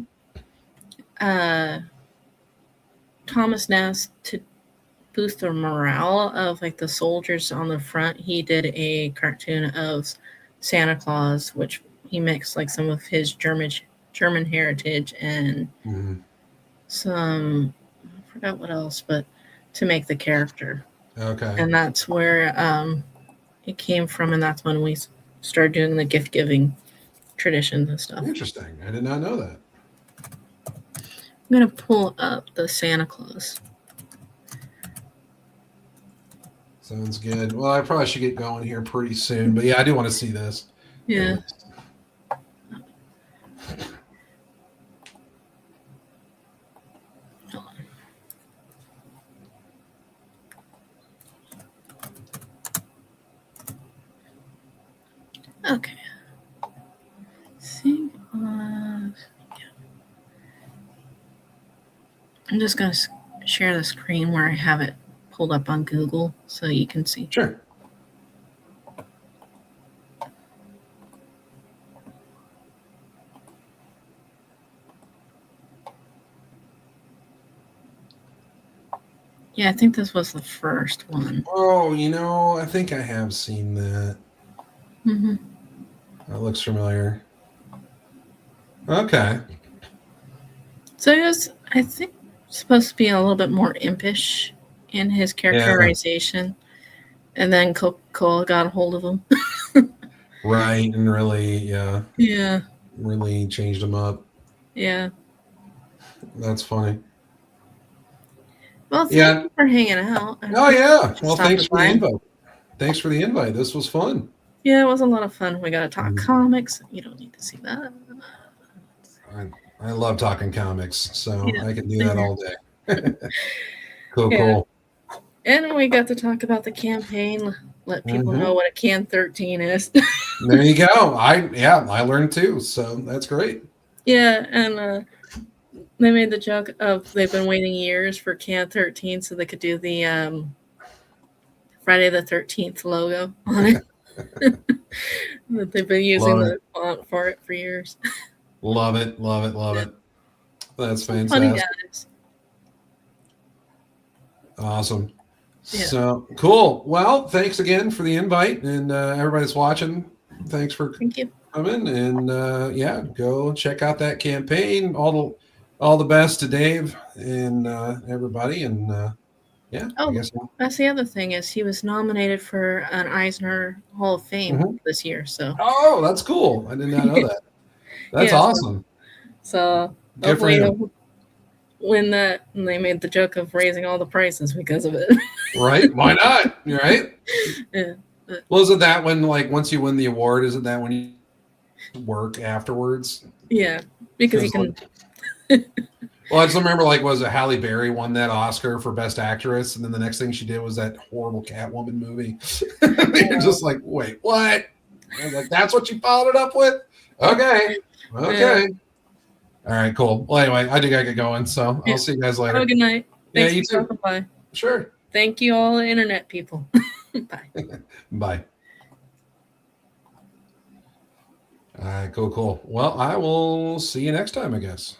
Thomas Nast, to boost the morale of like the soldiers on the front, he did a cartoon of Santa Claus, which he mixed like some of his German heritage and some, I forgot what else, but to make the character. Okay. And that's where it came from, and that's when we started doing the gift giving traditions and stuff. Interesting. I did not know that. I'm gonna pull up the Santa Claus. Sounds good. Well, I probably should get going here pretty soon, but yeah, I do want to see this. Yeah. Okay. See, I'm just going to share the screen where I have it pulled up on Google so you can see. Sure. Yeah, I think this was the first one. Oh, I think I have seen that. Mm-hmm. That looks familiar. Okay. So it was, I think, supposed to be a little bit more impish in his characterization. And then Coca-Cola got a hold of him. Right, and really, Yeah. really changed him up. Yeah. That's funny. Well, thank you for hanging out. Oh, yeah. Well, thanks for the by. invite. Thanks for the invite. This was fun. Yeah, it was a lot of fun. We got to talk comics. You don't need to see that. I love talking comics, so Yeah, I can do same that here. all day. Cool, Yeah. cool. And we got to talk about the campaign. Let people know what a Can 13 is. There you go. I learned too, so that's great. Yeah, and they made the joke of they've been waiting years for Can 13 so they could do the Friday the 13th logo on it. That they've been using the font for it for years. Love it, love it, love it. That's fantastic. Funny guys. Awesome. Yeah. So cool. Well, thanks again for the invite, and everybody's watching. Thanks for Thank you. coming, and go check out that campaign. All the best to Dave and everybody, and I guess that's the other thing is he was nominated for an Eisner Hall of Fame this year. So that's cool. I did not know that. That's awesome. So hopefully he'll win that, and they made the joke of raising all the prices because of it. Right? Why not? You're right. Yeah. Well, isn't that when once you win the award, isn't that when you work afterwards? Yeah, because you can. Well, I just remember, was it Halle Berry won that Oscar for Best Actress, and then the next thing she did was that horrible Catwoman movie. You're just like, wait, what? I was like, that's what you followed it up with? Okay. Yeah. All right, cool. Well, anyway, I think I get going, so I'll see you guys later. Have a good night. Thanks you for too. By. Sure. Thank you, all the internet people. Bye. Bye. All right, cool. Well, I will see you next time, I guess.